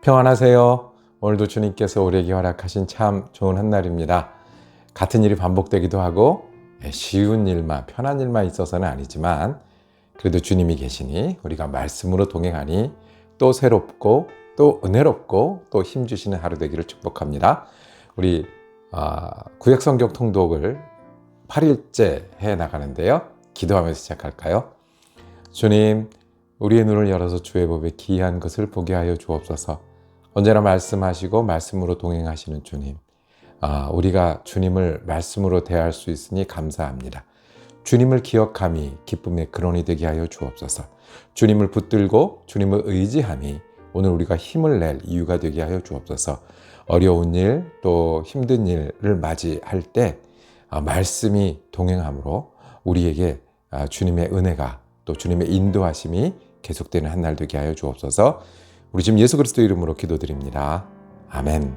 평안하세요. 오늘도 주님께서 우리에게 허락하신 참 좋은 한 날입니다. 같은 일이 반복되기도 하고 쉬운 일만, 편한 일만 있어서는 아니지만 그래도 주님이 계시니 우리가 말씀으로 동행하니 또 새롭고 또 은혜롭고 또 힘주시는 하루 되기를 축복합니다. 우리 구약성경 통독을 8일째 해나가는데요. 기도하면서 시작할까요? 주님, 우리의 눈을 열어서 주의 법에 기이한 것을 보게 하여 주옵소서. 언제나 말씀하시고 말씀으로 동행하시는 주님, 우리가 주님을 말씀으로 대할 수 있으니 감사합니다. 주님을 기억함이 기쁨의 근원이 되게 하여 주옵소서. 주님을 붙들고 주님을 의지함이 오늘 우리가 힘을 낼 이유가 되게 하여 주옵소서. 어려운 일 또 힘든 일을 맞이할 때 말씀이 동행함으로 우리에게 주님의 은혜가 또 주님의 인도하심이 계속되는 한 날 되게 하여 주옵소서. 우리 지금 예수 그리스도 이름으로 기도드립니다. 아멘.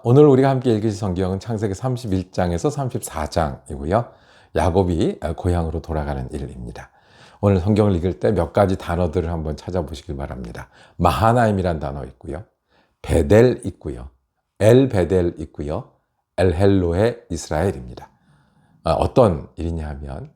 오늘 우리가 함께 읽으실 성경은 창세기 31장에서 34장이고요. 야곱이 고향으로 돌아가는 일입니다. 오늘 성경을 읽을 때 몇 가지 단어들을 한번 찾아보시길 바랍니다. 마하나임이란 단어 있고요. 베델 있고요. 엘 베델 있고요. 엘헬로의 이스라엘입니다. 어떤 일이냐 하면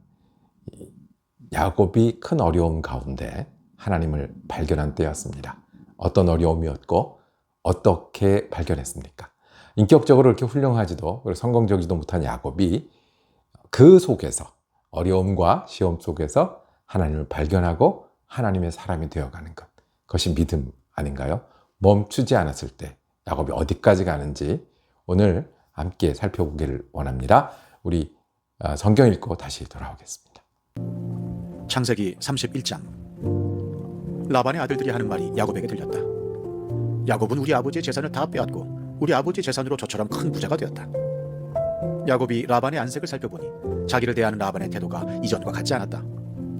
야곱이 큰 어려움 가운데 하나님을 발견한 때였습니다. 어떤 어려움이었고 어떻게 발견했습니까? 인격적으로 이렇게 훌륭하지도 성공적이지도 못한 야곱이 그 속에서 어려움과 시험 속에서 하나님을 발견하고 하나님의 사람이 되어가는 것, 그것이 믿음 아닌가요? 멈추지 않았을 때 야곱이 어디까지 가는지 오늘 함께 살펴보기를 원합니다. 우리 성경 읽고 다시 돌아오겠습니다. 창세기 31장. 라반의 아들들이 하는 말이 야곱에게 들렸다. 야곱은 우리 아버지의 재산을 다 빼앗고 우리 아버지의 재산으로 저처럼 큰 부자가 되었다. 야곱이 라반의 안색을 살펴보니 자기를 대하는 라반의 태도가 이전과 같지 않았다.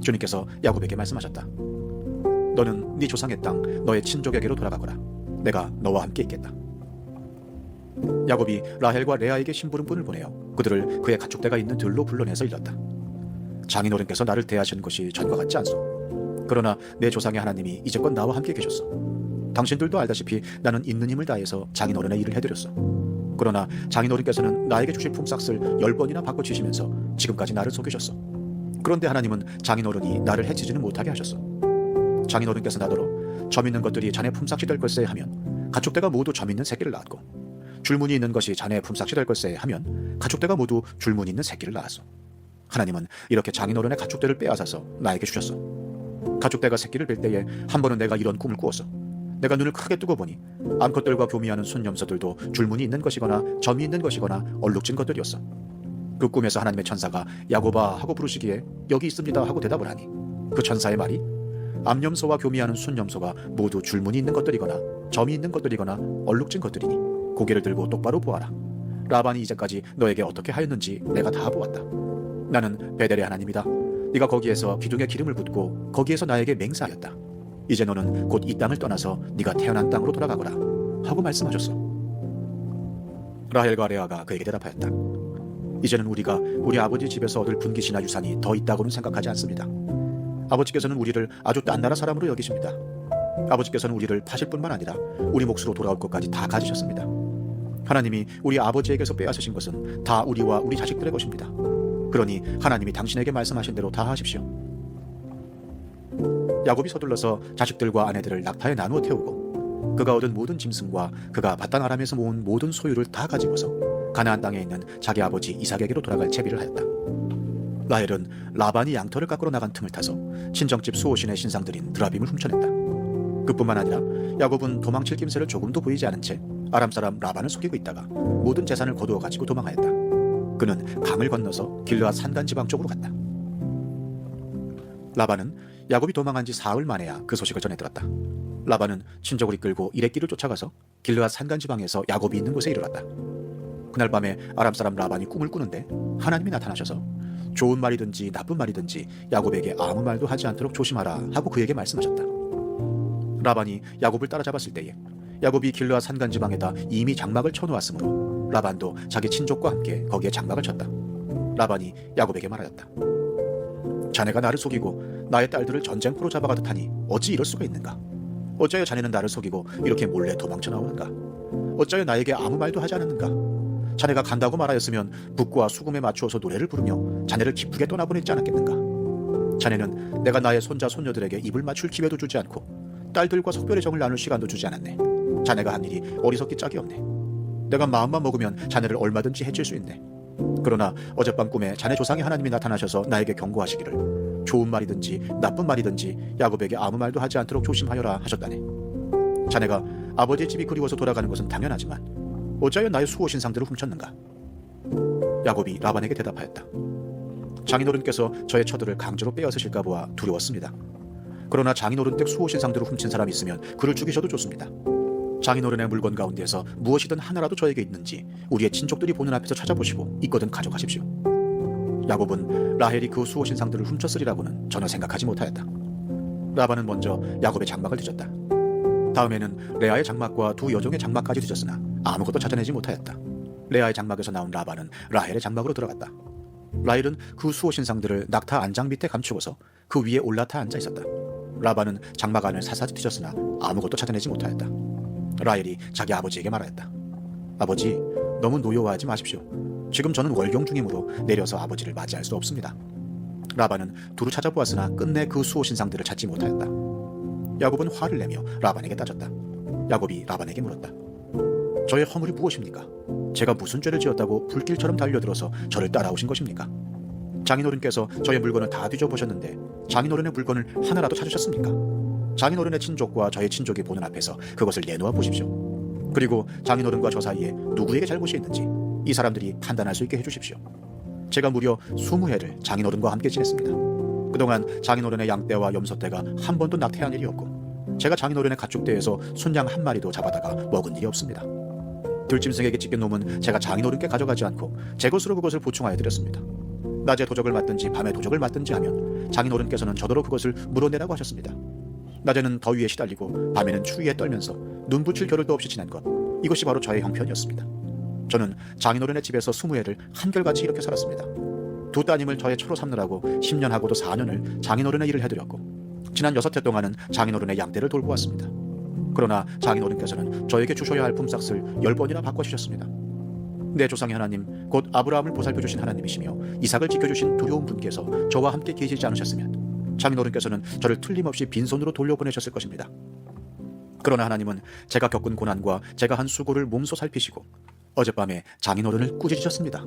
주님께서 야곱에게 말씀하셨다. 너는 네 조상의 땅 너의 친족에게로 돌아가거라. 내가 너와 함께 있겠다. 야곱이 라헬과 레아에게 심부름꾼을 보내어 그들을 그의 가축대가 있는 들로 불러내서 일렀다. 장인어른께서 나를 대하신 것이 전과 같지 않소. 그러나 내 조상의 하나님이 이제껏 나와 함께 계셨소. 당신들도 알다시피 나는 있는 힘을 다해서 장인어른의 일을 해드렸소. 그러나 장인어른께서는 나에게 주실 품삯을 10번이나 바꿔주시면서 지금까지 나를 속이셨소. 그런데 하나님은 장인어른이 나를 해치지는 못하게 하셨소. 장인어른께서 나더러 점 있는 것들이 자네 품삯이 될 걸세 하면 가축대가 모두 점 있는 새끼를 낳았고, 줄무늬 있는 것이 자네의 품삯이 될 걸세 하면 가축대가 모두 줄무늬 있는 새끼를 낳았소. 하나님은 이렇게 장인어른의 가축대를 빼앗아서 나에게 주셨소. 가축대가 새끼를 뵐 때에 한 번은 내가 이런 꿈을 꾸었어. 내가 눈을 크게 뜨고 보니 암컷들과 교미하는 순염소들도 줄무늬 있는 것이거나 점이 있는 것이거나 얼룩진 것들이었어. 그 꿈에서 하나님의 천사가 야곱아 하고 부르시기에 여기 있습니다 하고 대답을 하니 그 천사의 말이 암염소와 교미하는 순염소가 모두 줄무늬 있는 것들이거나 점이 있는 것들이거나 얼룩진 것들이니 고개를 들고 똑바로 보아라. 라반이 이제까지 너에게 어떻게 하였는지 내가 다 보았다. 나는 베델의 하나님이다. 네가 거기에서 기둥에 기름을 붓고 거기에서 나에게 맹세하였다. 이제 너는 곧 이 땅을 떠나서 네가 태어난 땅으로 돌아가거라 하고 말씀하셨어. 라헬과 레아가 그에게 대답하였다. 이제는 우리가 우리 아버지 집에서 얻을 분깃이나 유산이 더 있다고는 생각하지 않습니다. 아버지께서는 우리를 아주 딴 나라 사람으로 여기십니다. 아버지께서는 우리를 파실 뿐만 아니라 우리 몫으로 돌아올 것까지 다 가지셨습니다. 하나님이 우리 아버지에게서 빼앗으신 것은 다 우리와 우리 자식들의 것입니다. 그러니 하나님이 당신에게 말씀하신 대로 다 하십시오. 야곱이 서둘러서 자식들과 아내들을 낙타에 나누어 태우고 그가 얻은 모든 짐승과 그가 바단 아람에서 모은 모든 소유를 다 가지고서 가나안 땅에 있는 자기 아버지 이삭에게로 돌아갈 채비를 하였다. 라헬은 라반이 양털을 깎으러 나간 틈을 타서 친정집 수호신의 신상들인 드라빔을 훔쳐냈다. 그뿐만 아니라 야곱은 도망칠 김새를 조금도 보이지 않은 채 아람 사람 라반을 속이고 있다가 모든 재산을 거두어 가지고 도망하였다. 그는 강을 건너서 길르앗 산간 지방 쪽으로 갔다. 라반은 야곱이 도망한 지 사흘 만에야 그 소식을 전해 들었다. 라반은 친족을 이끌고 이레길을 쫓아가서 길르앗 산간 지방에서 야곱이 있는 곳에 이르렀다. 그날 밤에 아람 사람 라반이 꿈을 꾸는데 하나님이 나타나셔서 좋은 말이든지 나쁜 말이든지 야곱에게 아무 말도 하지 않도록 조심하라 하고 그에게 말씀하셨다. 라반이 야곱을 따라잡았을 때에 야곱이 길르앗 산간 지방에다 이미 장막을 쳐놓았으므로 라반도 자기 친족과 함께 거기에 장막을 쳤다. 라반이 야곱에게 말하였다. 자네가 나를 속이고 나의 딸들을 전쟁포로 잡아가듯 하니 어찌 이럴 수가 있는가? 어찌하여 자네는 나를 속이고 이렇게 몰래 도망쳐 나오는가? 어찌하여 나에게 아무 말도 하지 않았는가? 자네가 간다고 말하였으면 북과 수금에 맞추어서 노래를 부르며 자네를 기쁘게 떠나보냈지 않았겠는가? 자네는 내가 나의 손자 손녀들에게 입을 맞출 기회도 주지 않고 딸들과 석별의 정을 나눌 시간도 주지 않았네. 자네가 한 일이 어리석기 짝이 없네. 내가 마음만 먹으면 자네를 얼마든지 해칠 수 있네. 그러나 어젯밤 꿈에 자네 조상의 하나님이 나타나셔서 나에게 경고하시기를 좋은 말이든지 나쁜 말이든지 야곱에게 아무 말도 하지 않도록 조심하여라 하셨다네. 자네가 아버지의 집이 그리워서 돌아가는 것은 당연하지만 어찌하여 나의 수호신상들을 훔쳤는가? 야곱이 라반에게 대답하였다. 장인어른께서 저의 처들을 강제로 빼앗으실까 보아 두려웠습니다. 그러나 장인어른댁 수호신상들을 훔친 사람이 있으면 그를 죽이셔도 좋습니다. 장인어른의 물건 가운데서 무엇이든 하나라도 저에게 있는지 우리의 친족들이 보는 앞에서 찾아보시고 있거든 가져가십시오. 야곱은 라헬이 그 수호신상들을 훔쳤으리라고는 전혀 생각하지 못하였다. 라반은 먼저 야곱의 장막을 뒤졌다. 다음에는 레아의 장막과 두 여종의 장막까지 뒤졌으나 아무것도 찾아내지 못하였다. 레아의 장막에서 나온 라반은 라헬의 장막으로 들어갔다. 라헬은 그 수호신상들을 낙타 안장 밑에 감추고서 그 위에 올라타 앉아 있었다. 라반은 장막 안을 사사지 뒤졌으나 아무것도 찾아내지 못하였다. 라헬이 자기 아버지에게 말하였다. 아버지, 너무 노여워하지 마십시오. 지금 저는 월경 중이므로 내려서 아버지를 맞이할 수 없습니다. 라반은 두루 찾아보았으나 끝내 그 수호신상들을 찾지 못하였다. 야곱은 화를 내며 라반에게 따졌다. 야곱이 라반에게 물었다. 저의 허물이 무엇입니까? 제가 무슨 죄를 지었다고 불길처럼 달려들어서 저를 따라오신 것입니까? 장인어른께서 저의 물건을 다 뒤져보셨는데 장인어른의 물건을 하나라도 찾으셨습니까? 장인어른의 친족과 저의 친족이 보는 앞에서 그것을 내놓아 보십시오. 그리고 장인어른과 저 사이에 누구에게 잘못이 있는지 이 사람들이 판단할 수 있게 해주십시오. 제가 무려 20해를 장인어른과 함께 지냈습니다. 그동안 장인어른의 양떼와 염소떼가 한 번도 낙태한 일이 없고 제가 장인어른의 가축대에서 순양 한 마리도 잡아다가 먹은 일이 없습니다. 들짐승에게 찢긴 놈은 제가 장인어른께 가져가지 않고 제 것으로 그것을 보충하여 드렸습니다. 낮에 도적을 맞든지 밤에 도적을 맞든지 하면 장인어른께서는 저더러 그것을 물어내라고 하셨습니다. 낮에는 더위에 시달리고 밤에는 추위에 떨면서 눈 붙일 겨를도 없이 지낸 것, 이것이 바로 저의 형편이었습니다. 저는 장인어른의 집에서 20해를 한결같이 이렇게 살았습니다. 두 따님을 저의 처로 삼느라고 10년하고도 4년을 장인어른의 일을 해드렸고 지난 6해 동안은 장인어른의 양떼를 돌보 왔습니다. 그러나 장인어른께서는 저에게 주셔야 할 품삯을 10번이나 바꿔주셨습니다. 내 조상의 하나님, 곧 아브라함을 보살펴주신 하나님이시며 이삭을 지켜주신 두려운 분께서 저와 함께 계시지 않으셨으면 장인어른께서는 저를 틀림없이 빈손으로 돌려보내셨을 것입니다. 그러나 하나님은 제가 겪은 고난과 제가 한 수고를 몸소 살피시고 어젯밤에 장인어른을 꾸짖으셨습니다.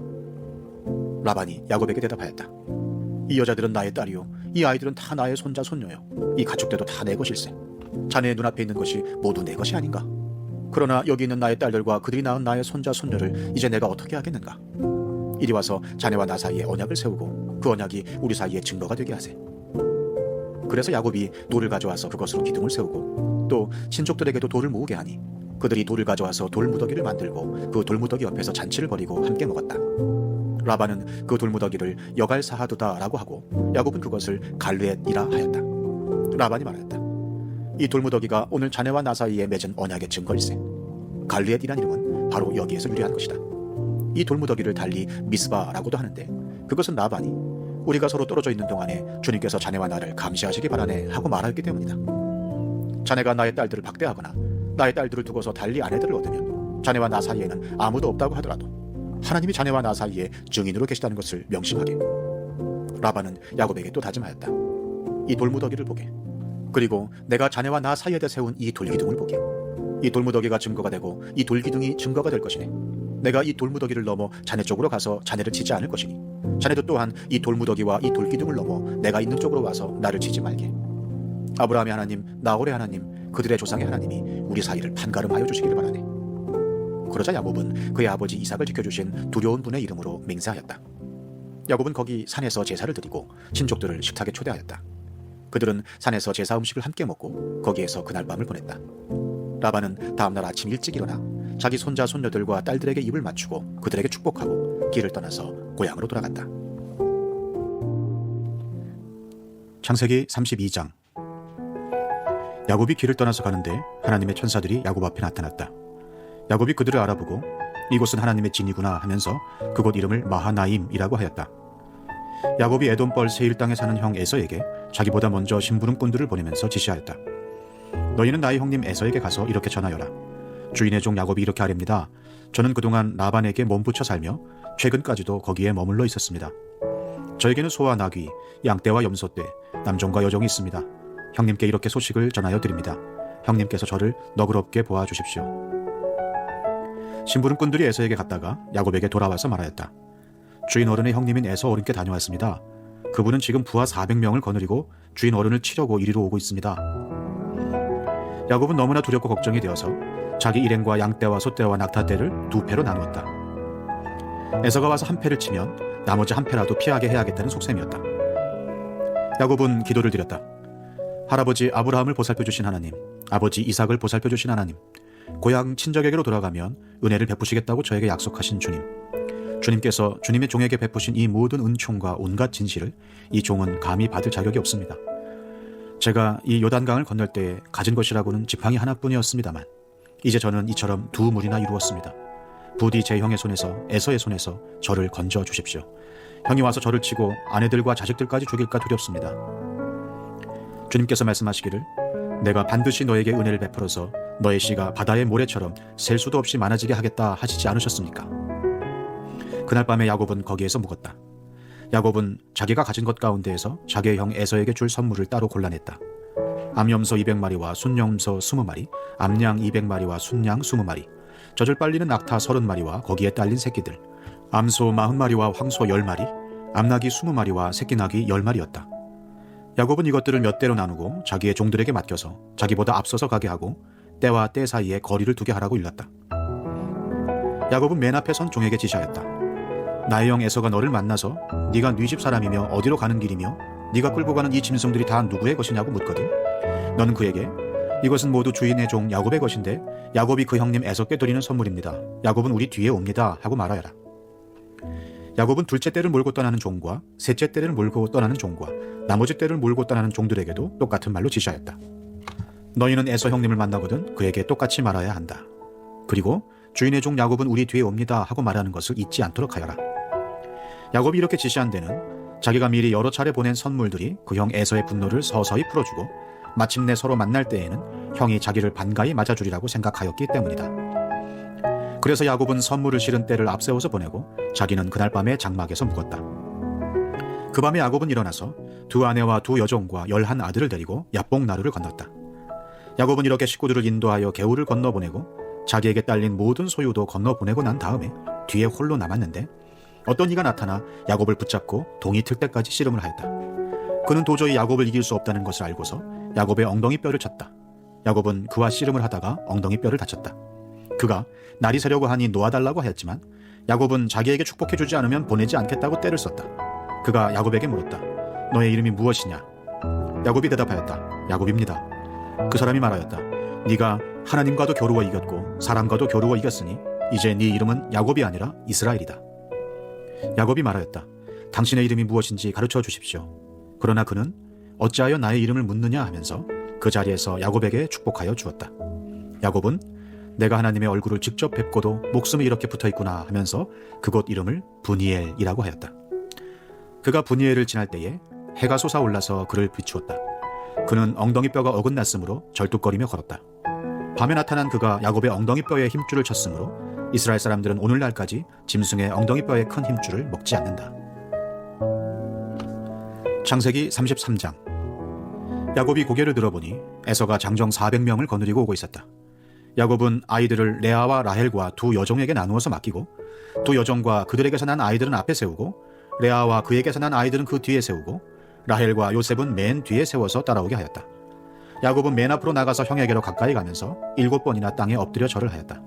라반이 야곱에게 대답하였다. 이 여자들은 나의 딸이요, 이 아이들은 다 나의 손자 손녀요, 이 가축대도 다 내 것일세. 자네의 눈앞에 있는 것이 모두 내 것이 아닌가? 그러나 여기 있는 나의 딸들과 그들이 낳은 나의 손자 손녀를 이제 내가 어떻게 하겠는가? 이리 와서 자네와 나 사이에 언약을 세우고 그 언약이 우리 사이에 증거가 되게 하세. 그래서 야곱이 돌을 가져와서 그것으로 기둥을 세우고 또 친족들에게도 돌을 모으게 하니 그들이 돌을 가져와서 돌무더기를 만들고 그 돌무더기 옆에서 잔치를 벌이고 함께 먹었다. 라반은 그 돌무더기를 여갈사하두다라고 하고 야곱은 그것을 갈르엣이라 하였다. 라반이 말하였다. 이 돌무더기가 오늘 자네와 나 사이에 맺은 언약의 증거일세. 갈르엣이란 이름은 바로 여기에서 유래한 것이다. 이 돌무더기를 달리 미스바라고도 하는데 그것은 라반이 우리가 서로 떨어져 있는 동안에 주님께서 자네와 나를 감시하시기 바라네 하고 말하였기 때문이다. 자네가 나의 딸들을 박대하거나 나의 딸들을 두고서 달리 아내들을 얻으면 자네와 나 사이에는 아무도 없다고 하더라도 하나님이 자네와 나 사이에 증인으로 계시다는 것을 명심하게. 라반은 야곱에게 또 다짐하였다. 이 돌무더기를 보게. 그리고 내가 자네와 나 사이에다 세운 이 돌기둥을 보게. 이 돌무더기가 증거가 되고 이 돌기둥이 증거가 될 것이네. 내가 이 돌무더기를 넘어 자네 쪽으로 가서 자네를 치지 않을 것이니 자네도 또한 이 돌무더기와 이 돌기둥을 넘어 내가 있는 쪽으로 와서 나를 치지 말게. 아브라함의 하나님, 나홀의 하나님, 그들의 조상의 하나님이 우리 사이를 판가름하여 주시기를 바라네. 그러자 야곱은 그의 아버지 이삭을 지켜주신 두려운 분의 이름으로 맹세하였다. 야곱은 거기 산에서 제사를 드리고 친족들을 식탁에 초대하였다. 그들은 산에서 제사 음식을 함께 먹고 거기에서 그날 밤을 보냈다. 라반은 다음날 아침 일찍 일어나 자기 손자 손녀들과 딸들에게 입을 맞추고 그들에게 축복하고 길을 떠나서 고향으로 돌아갔다. 창세기 32장. 야곱이 길을 떠나서 가는데 하나님의 천사들이 야곱 앞에 나타났다. 야곱이 그들을 알아보고 이곳은 하나님의 진이구나 하면서 그곳 이름을 마하나임이라고 하였다. 야곱이 에돔벌 세일 땅에 사는 형 에서에게 자기보다 먼저 심부름꾼들을 보내면서 지시하였다. 너희는 나의 형님 에서에게 가서 이렇게 전하여라. 주인의 종 야곱이 이렇게 하렵니다. 저는 그동안 라반에게 몸붙여 살며 최근까지도 거기에 머물러 있었습니다. 저에게는 소와 나귀, 양떼와 염소떼, 남종과 여종이 있습니다. 형님께 이렇게 소식을 전하여 드립니다. 형님께서 저를 너그럽게 보아주십시오. 심부름꾼들이 에서에게 갔다가 야곱에게 돌아와서 말하였다. 주인 어른의 형님인 에서 어른께 다녀왔습니다. 그분은 지금 부하 400명을 거느리고 주인 어른을 치려고 이리로 오고 있습니다. 야곱은 너무나 두렵고 걱정이 되어서 자기 일행과 양떼와 소떼와 낙타떼를 2패로 나누었다. 에서가 와서 한 패를 치면 나머지 한 패라도 피하게 해야겠다는 속셈이었다. 야곱은 기도를 드렸다. 할아버지 아브라함을 보살펴주신 하나님, 아버지 이삭을 보살펴주신 하나님, 고향 친척에게로 돌아가면 은혜를 베푸시겠다고 저에게 약속하신 주님, 주님께서 주님의 종에게 베푸신 이 모든 은총과 온갖 진실을 이 종은 감히 받을 자격이 없습니다. 제가 이 요단강을 건널 때에 가진 것이라고는 지팡이 하나뿐이었습니다만 이제 저는 이처럼 2물이나 이루었습니다. 부디 제 형의 손에서 에서의 손에서 저를 건져 주십시오. 형이 와서 저를 치고 아내들과 자식들까지 죽일까 두렵습니다. 주님께서 말씀하시기를 내가 반드시 너에게 은혜를 베풀어서 너의 씨가 바다의 모래처럼 셀 수도 없이 많아지게 하겠다 하시지 않으셨습니까? 그날 밤에 야곱은 거기에서 묵었다. 야곱은 자기가 가진 것 가운데에서 자기의 형 에서에게 줄 선물을 따로 골라냈다. 암염소 200마리와 순염소 20마리, 암양 200마리와 순양 20마리, 젖을 빨리는 낙타 30마리와 거기에 딸린 새끼들, 암소 40마리와 황소 10마리, 암나귀 20마리와 새끼나귀 10마리였다. 야곱은 이것들을 몇 대로 나누고 자기의 종들에게 맡겨서 자기보다 앞서서 가게 하고 때와 때 사이에 거리를 두게 하라고 일렀다. 야곱은 맨 앞에 선 종에게 지시하였다. 나의 형 에서가 너를 만나서 네가 네 집 사람이며 어디로 가는 길이며 네가 끌고 가는 이 짐승들이 다 누구의 것이냐고 묻거든. 너는 그에게 이것은 모두 주인의 종 야곱의 것인데 야곱이 그 형님 에서께 드리는 선물입니다. 야곱은 우리 뒤에 옵니다 하고 말하여라. 야곱은 둘째 떼를 몰고 떠나는 종과 셋째 떼를 몰고 떠나는 종과 나머지 떼를 몰고 떠나는 종들에게도 똑같은 말로 지시하였다. 너희는 에서 형님을 만나거든 그에게 똑같이 말해야 한다. 그리고 주인의 종 야곱은 우리 뒤에 옵니다 하고 말하는 것을 잊지 않도록 하여라. 야곱이 이렇게 지시한 데는 자기가 미리 여러 차례 보낸 선물들이 그 형 에서의 분노를 서서히 풀어주고 마침내 서로 만날 때에는 형이 자기를 반가이 맞아주리라고 생각하였기 때문이다. 그래서 야곱은 선물을 실은 떼를 앞세워서 보내고 자기는 그날 밤에 장막에서 묵었다. 그 밤에 야곱은 일어나서 2 아내와 2 여종과 11 아들을 데리고 야복 나루를 건넜다. 야곱은 이렇게 식구들을 인도하여 개울을 건너보내고 자기에게 딸린 모든 소유도 건너보내고 난 다음에 뒤에 홀로 남았는데 어떤 이가 나타나 야곱을 붙잡고 동이 틀 때까지 씨름을 하였다. 그는 도저히 야곱을 이길 수 없다는 것을 알고서 야곱의 엉덩이 뼈를 쳤다. 야곱은 그와 씨름을 하다가 엉덩이 뼈를 다쳤다. 그가 날이 새려고 하니 놓아달라고 하였지만 야곱은 자기에게 축복해주지 않으면 보내지 않겠다고 떼를 썼다. 그가 야곱에게 물었다. 너의 이름이 무엇이냐? 야곱이 대답하였다. 야곱입니다. 그 사람이 말하였다. 네가 하나님과도 겨루어 이겼고 사람과도 겨루어 이겼으니 이제 네 이름은 야곱이 아니라 이스라엘이다. 야곱이 말하였다. 당신의 이름이 무엇인지 가르쳐 주십시오. 그러나 그는 어찌하여 나의 이름을 묻느냐 하면서 그 자리에서 야곱에게 축복하여 주었다. 야곱은 내가 하나님의 얼굴을 직접 뵙고도 목숨이 이렇게 붙어있구나 하면서 그곳 이름을 브니엘이라고 하였다. 그가 브니엘을 지날 때에 해가 솟아올라서 그를 비추었다. 그는 엉덩이뼈가 어긋났으므로 절뚝거리며 걸었다. 밤에 나타난 그가 야곱의 엉덩이뼈에 힘줄을 쳤으므로 이스라엘 사람들은 오늘날까지 짐승의 엉덩이뼈의 큰 힘줄을 먹지 않는다. 창세기 33장. 야곱이 고개를 들어보니 에서가 장정 400명을 거느리고 오고 있었다. 야곱은 아이들을 레아와 라헬과 2 여종에게 나누어서 맡기고 2 여종과 그들에게서 난 아이들은 앞에 세우고 레아와 그에게서 난 아이들은 그 뒤에 세우고 라헬과 요셉은 맨 뒤에 세워서 따라오게 하였다. 야곱은 맨 앞으로 나가서 형에게로 가까이 가면서 7번이나 땅에 엎드려 절을 하였다.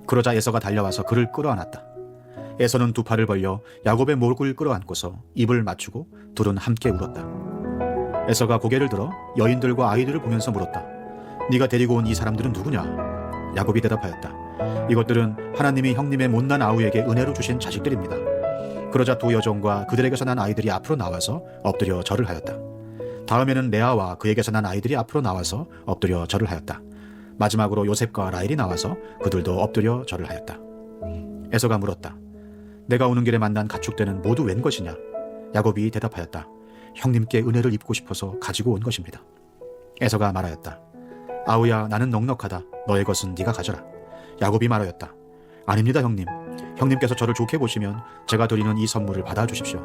그러자 에서가 달려와서 그를 끌어안았다. 에서는 2 팔을 벌려 야곱의 목을 끌어안고서 입을 맞추고 둘은 함께 울었다. 에서가 고개를 들어 여인들과 아이들을 보면서 물었다. 네가 데리고 온 이 사람들은 누구냐? 야곱이 대답하였다. 이것들은 하나님이 형님의 못난 아우에게 은혜로 주신 자식들입니다. 그러자 2 여종과 그들에게서 난 아이들이 앞으로 나와서 엎드려 절을 하였다. 다음에는 레아와 그에게서 난 아이들이 앞으로 나와서 엎드려 절을 하였다. 마지막으로 요셉과 라헬이 나와서 그들도 엎드려 절을 하였다. 에서가 물었다. 내가 오는 길에 만난 가축대는 모두 웬 것이냐? 야곱이 대답하였다. 형님께 은혜를 입고 싶어서 가지고 온 것입니다. 에서가 말하였다. 아우야, 나는 넉넉하다. 너의 것은 네가 가져라. 야곱이 말하였다. 아닙니다, 형님. 형님께서 저를 좋게 보시면 제가 드리는 이 선물을 받아주십시오.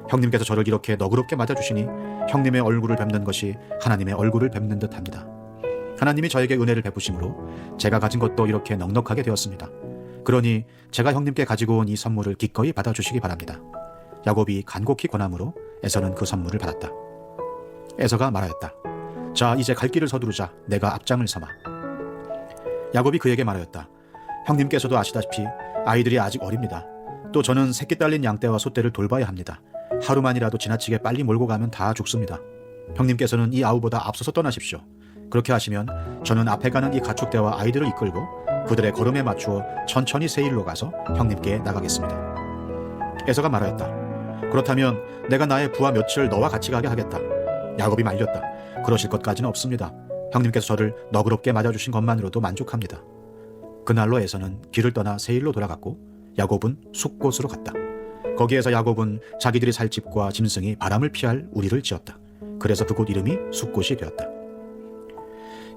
형님께서 저를 이렇게 너그럽게 맞아주시니 형님의 얼굴을 뵙는 것이 하나님의 얼굴을 뵙는 듯합니다. 하나님이 저에게 은혜를 베푸심으로 제가 가진 것도 이렇게 넉넉하게 되었습니다. 그러니 제가 형님께 가지고 온 이 선물을 기꺼이 받아주시기 바랍니다. 야곱이 간곡히 권함으로 에서는 그 선물을 받았다. 에서가 말하였다. 자, 이제 갈 길을 서두르자. 내가 앞장을 서마. 야곱이 그에게 말하였다. 형님께서도 아시다시피 아이들이 아직 어립니다. 또 저는 새끼 딸린 양떼와 소떼를 돌봐야 합니다. 하루만이라도 지나치게 빨리 몰고 가면 다 죽습니다. 형님께서는 이 아우보다 앞서서 떠나십시오. 그렇게 하시면 저는 앞에 가는 이 가축대와 아이들을 이끌고 그들의 걸음에 맞추어 천천히 세일로 가서 형님께 나가겠습니다. 에서가 말하였다. 그렇다면 내가 나의 부하 며칠 너와 같이 가게 하겠다. 야곱이 말렸다. 그러실 것까지는 없습니다. 형님께서 저를 너그럽게 맞아주신 것만으로도 만족합니다. 그날로 에서는 길을 떠나 세일로 돌아갔고 야곱은 숲곳으로 갔다. 거기에서 야곱은 자기들이 살 집과 짐승이 바람을 피할 우리를 지었다. 그래서 그곳 이름이 숲곳이 되었다.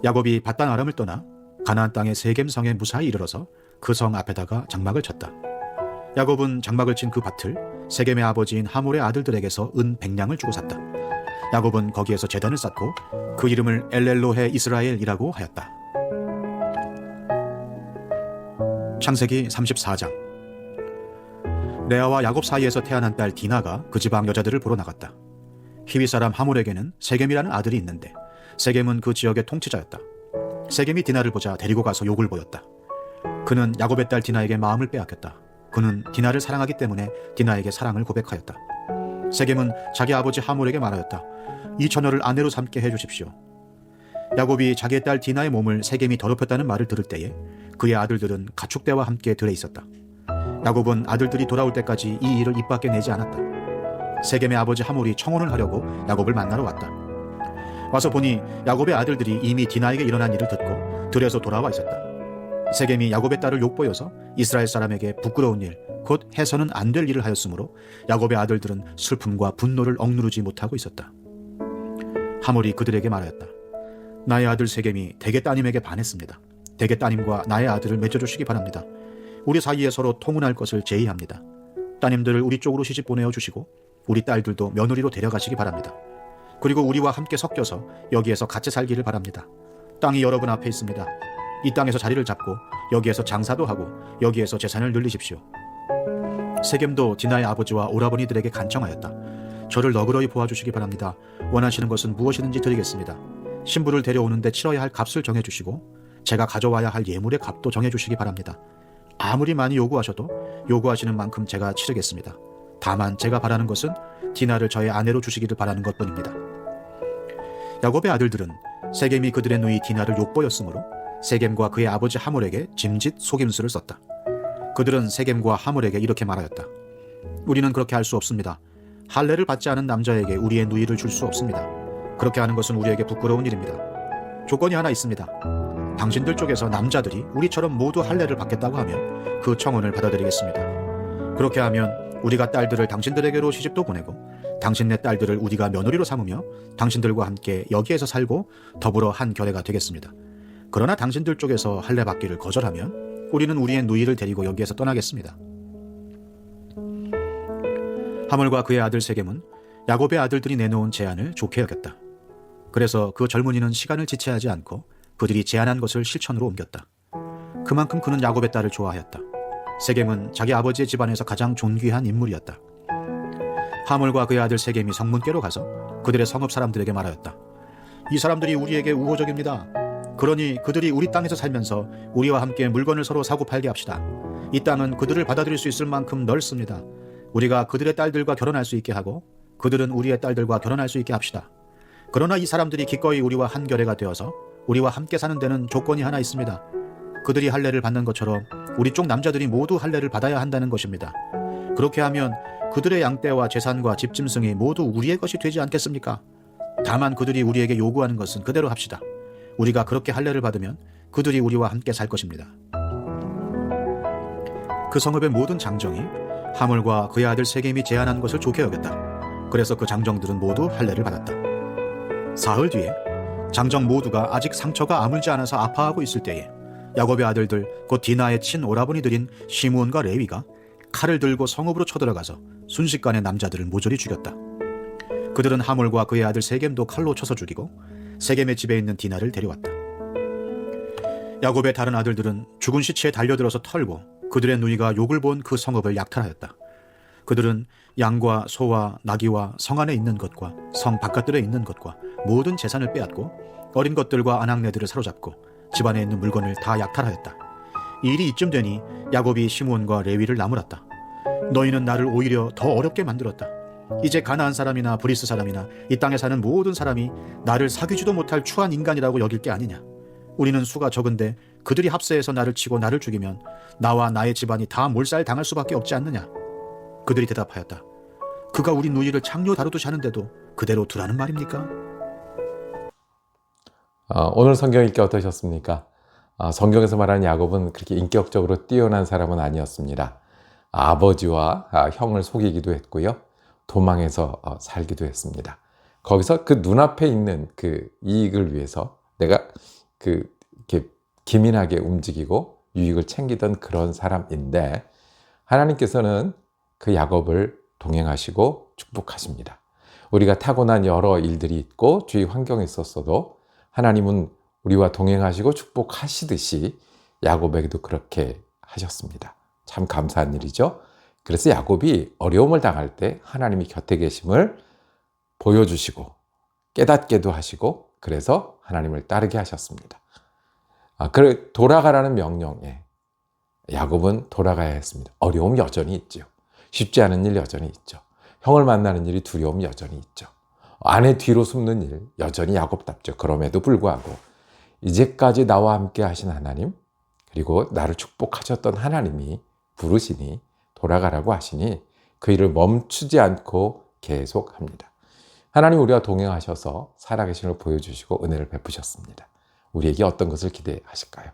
야곱이 밧단 아람을 떠나 가나안 땅의 세겜 성에 무사히 이르러서 그 성 앞에다가 장막을 쳤다. 야곱은 장막을 친 그 밭을 세겜의 아버지인 하몰의 아들들에게서 은 100냥을 주고 샀다. 야곱은 거기에서 제단을 쌓고 그 이름을 엘렐로헤 이스라엘이라고 하였다. 창세기 34장. 레아와 야곱 사이에서 태어난 딸 디나가 그 지방 여자들을 보러 나갔다. 히위 사람 하몰에게는 세겜이라는 아들이 있는데 세겜은 그 지역의 통치자였다. 세겜이 디나를 보자 데리고 가서 욕을 보였다. 그는 야곱의 딸 디나에게 마음을 빼앗겼다. 그는 디나를 사랑하기 때문에 디나에게 사랑을 고백하였다. 세겜은 자기 아버지 하몰에게 말하였다. 이 처녀를 아내로 삼게 해주십시오. 야곱이 자기의 딸 디나의 몸을 세겜이 더럽혔다는 말을 들을 때에 그의 아들들은 가축대와 함께 들에 있었다. 야곱은 아들들이 돌아올 때까지 이 일을 입 밖에 내지 않았다. 세겜의 아버지 하몰이 청혼을 하려고 야곱을 만나러 왔다. 와서 보니 야곱의 아들들이 이미 디나에게 일어난 일을 듣고 들에서 돌아와 있었다. 세겜이 야곱의 딸을 욕보여서 이스라엘 사람에게 부끄러운 일, 곧 해서는 안 될 일을 하였으므로 야곱의 아들들은 슬픔과 분노를 억누르지 못하고 있었다. 하몰이 그들에게 말하였다. 나의 아들 세겜이 대개 따님에게 반했습니다. 대개 따님과 나의 아들을 맺어주시기 바랍니다. 우리 사이에 서로 통혼할 것을 제의합니다. 따님들을 우리 쪽으로 시집 보내어 주시고 우리 딸들도 며느리로 데려가시기 바랍니다. 그리고 우리와 함께 섞여서 여기에서 같이 살기를 바랍니다. 땅이 여러분 앞에 있습니다. 이 땅에서 자리를 잡고 여기에서 장사도 하고 여기에서 재산을 늘리십시오. 세겜도 디나의 아버지와 오라버니들에게 간청하였다. 저를 너그러이 보아주시기 바랍니다. 원하시는 것은 무엇이든지 드리겠습니다. 신부를 데려오는데 치러야 할 값을 정해주시고 제가 가져와야 할 예물의 값도 정해주시기 바랍니다. 아무리 많이 요구하셔도 요구하시는 만큼 제가 치르겠습니다. 다만 제가 바라는 것은 디나를 저의 아내로 주시기를 바라는 것뿐입니다. 야곱의 아들들은 세겜이 그들의 누이 디나를 욕보였으므로 세겜과 그의 아버지 하몰에게 짐짓 속임수를 썼다. 그들은 세겜과 하몰에게 이렇게 말하였다. 우리는 그렇게 할 수 없습니다. 할례를 받지 않은 남자에게 우리의 누이를 줄 수 없습니다. 그렇게 하는 것은 우리에게 부끄러운 일입니다. 조건이 하나 있습니다. 당신들 쪽에서 남자들이 우리처럼 모두 할례를 받겠다고 하면 그 청혼을 받아들이겠습니다. 그렇게 하면 우리가 딸들을 당신들에게로 시집도 보내고 당신네 딸들을 우리가 며느리로 삼으며 당신들과 함께 여기에서 살고 더불어 한 결례가 되겠습니다. 그러나 당신들 쪽에서 할례 받기를 거절하면 우리는 우리의 누이를 데리고 여기에서 떠나겠습니다. 하몰과 그의 아들 세겜은 야곱의 아들들이 내놓은 제안을 좋게 여겼다. 그래서 그 젊은이는 시간을 지체하지 않고 그들이 제안한 것을 실천으로 옮겼다. 그만큼 그는 야곱의 딸을 좋아하였다. 세겜은 자기 아버지의 집안에서 가장 존귀한 인물이었다. 하몰과 그의 아들 세겜이 성문께로 가서 그들의 성읍 사람들에게 말하였다. 이 사람들이 우리에게 우호적입니다. 그러니 그들이 우리 땅에서 살면서 우리와 함께 물건을 서로 사고 팔게 합시다. 이 땅은 그들을 받아들일 수 있을 만큼 넓습니다. 우리가 그들의 딸들과 결혼할 수 있게 하고 그들은 우리의 딸들과 결혼할 수 있게 합시다. 그러나 이 사람들이 기꺼이 우리와 한 결례가 되어서 우리와 함께 사는 데는 조건이 하나 있습니다. 그들이 할례를 받는 것처럼 우리 쪽 남자들이 모두 할례를 받아야 한다는 것입니다. 그렇게 하면 그들의 양떼와 재산과 집짐승이 모두 우리의 것이 되지 않겠습니까? 다만 그들이 우리에게 요구하는 것은 그대로 합시다. 우리가 그렇게 할례를 받으면 그들이 우리와 함께 살 것입니다. 그 성읍의 모든 장정이 하몰과 그의 아들 세겜이 제안한 것을 좋게 여겼다. 그래서 그 장정들은 모두 할례를 받았다. 사흘 뒤에 장정 모두가 아직 상처가 아물지 않아서 아파하고 있을 때에 야곱의 아들들 곧 디나의 친오라버니들인 시므온과 레위가 칼을 들고 성읍으로 쳐들어가서 순식간에 남자들을 모조리 죽였다. 그들은 하몰과 그의 아들 세겜도 칼로 쳐서 죽이고 세겜의 집에 있는 디나를 데려왔다. 야곱의 다른 아들들은 죽은 시체에 달려들어서 털고 그들의 누이가 욕을 본 그 성읍을 약탈하였다. 그들은 양과 소와 나귀와 성 안에 있는 것과 성 바깥들에 있는 것과 모든 재산을 빼앗고 어린 것들과 아낙네들을 사로잡고 집안에 있는 물건을 다 약탈하였다. 이 일이 이쯤 되니 야곱이 시므온과 레위를 나무랐다. 너희는 나를 오히려 더 어렵게 만들었다. 이제 가나안 사람이나 브리스 사람이나 이 땅에 사는 모든 사람이 나를 사귀지도 못할 추한 인간이라고 여길 게 아니냐. 우리는 수가 적은데 그들이 합세해서 나를 치고 나를 죽이면 나와 나의 집안이 다 몰살 당할 수밖에 없지 않느냐. 그들이 대답하였다. 그가 우리 누이를 창녀 다루듯이 하는데도 그대로 두라는 말입니까? 오늘 성경 읽기 어떠셨습니까? 성경에서 말하는 야곱은 그렇게 인격적으로 뛰어난 사람은 아니었습니다. 아버지와 형을 속이기도 했고요. 도망해서 살기도 했습니다. 거기서 그 눈앞에 있는 그 이익을 위해서 내가 이렇게 기민하게 움직이고 유익을 챙기던 그런 사람인데 하나님께서는 그 야곱을 동행하시고 축복하십니다. 우리가 타고난 여러 일들이 있고 주위 환경에 있었어도 하나님은 우리와 동행하시고 축복하시듯이 야곱에게도 그렇게 하셨습니다. 참 감사한 일이죠. 그래서 야곱이 어려움을 당할 때 하나님이 곁에 계심을 보여주시고 깨닫게도 하시고 그래서 하나님을 따르게 하셨습니다. 돌아가라는 명령에 야곱은 돌아가야 했습니다. 어려움 여전히 있죠. 쉽지 않은 일 여전히 있죠. 형을 만나는 일이 두려움 여전히 있죠. 아내 뒤로 숨는 일 여전히 야곱답죠. 그럼에도 불구하고 이제까지 나와 함께 하신 하나님 그리고 나를 축복하셨던 하나님이 부르시니 돌아가라고 하시니 그 일을 멈추지 않고 계속합니다. 하나님 우리와 동행하셔서 살아계심을 보여주시고 은혜를 베푸셨습니다. 우리에게 어떤 것을 기대하실까요?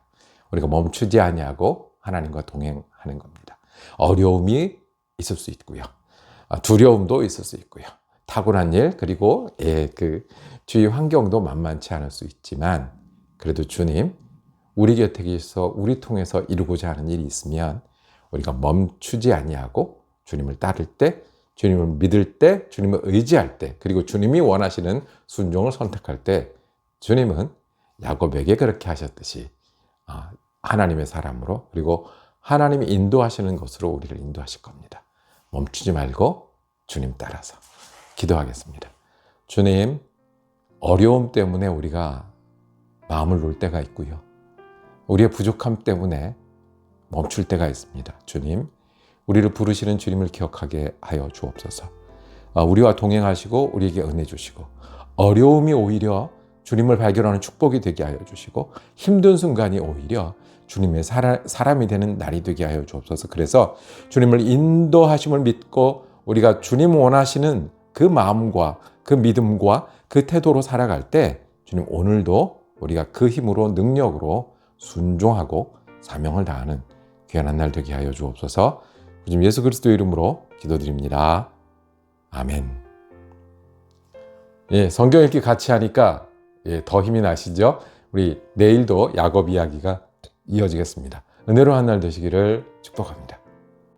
우리가 멈추지 아니하고 하나님과 동행하는 겁니다. 어려움이 있을 수 있고요. 두려움도 있을 수 있고요. 타고난 일 그리고 그 주위 환경도 만만치 않을 수 있지만 그래도 주님 우리 곁에 계셔서 우리 통해서 이루고자 하는 일이 있으면 우리가 멈추지 아니하고 주님을 따를 때 주님을 믿을 때 주님을 의지할 때 그리고 주님이 원하시는 순종을 선택할 때 주님은 야곱에게 그렇게 하셨듯이 하나님의 사람으로 그리고 하나님이 인도하시는 것으로 우리를 인도하실 겁니다. 멈추지 말고 주님 따라서 기도하겠습니다. 주님, 어려움 때문에 우리가 마음을 놓을 때가 있고요. 우리의 부족함 때문에 멈출 때가 있습니다. 주님, 우리를 부르시는 주님을 기억하게 하여 주옵소서. 우리와 동행하시고 우리에게 은혜 주시고 어려움이 오히려 주님을 발견하는 축복이 되게 하여 주시고 힘든 순간이 오히려 주님의 사람이 되는 날이 되게 하여 주옵소서. 그래서 주님을 인도하심을 믿고 우리가 주님 원하시는 그 마음과 그 믿음과 그 태도로 살아갈 때 주님 오늘도 우리가 그 힘으로 능력으로 순종하고 사명을 다하는 귀한 날 되게 하여 주옵소서. 주님 예수 그리스도의 이름으로 기도드립니다. 아멘. 성경 읽기 같이 하니까 더 힘이 나시죠? 우리 내일도 야곱 이야기가 이어지겠습니다. 은혜로 한 날 되시기를 축복합니다.